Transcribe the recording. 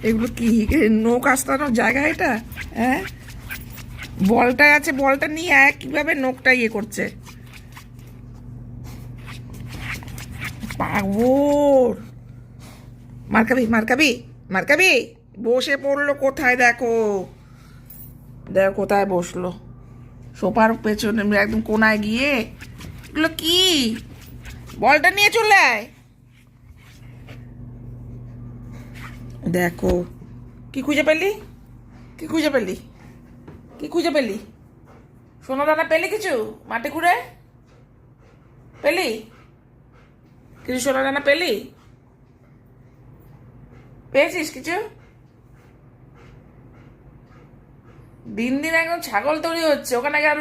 এগুলো কি নখ আসতানোর জায়গা এটা? হ্যাঁ, বলটা আছে, বলটা নিয়ে কিভাবে নখটা ইয়ে করছে পাগল। মারকাবি মারকাবি মারকাবি, বসে পড়লো কোথায়? দেখো দেখো কোথায় বসলো, সোফার পেছনে একদম কোনায় গিয়ে। এগুলো কি? বলটা নিয়ে চলে আয়। দেখো কি খুঁজে পেলি, কি খুঁজে পেলি, কি খুঁজে পেলি? সোনা দানা পেলি কিছু মাটি খুঁড়ে? পেলি কিছু সোনা দানা পেলি? পেয়েছিস কিছু? দিন দিন একদম ছাগল তৈরি হচ্ছে, ওখানে গেল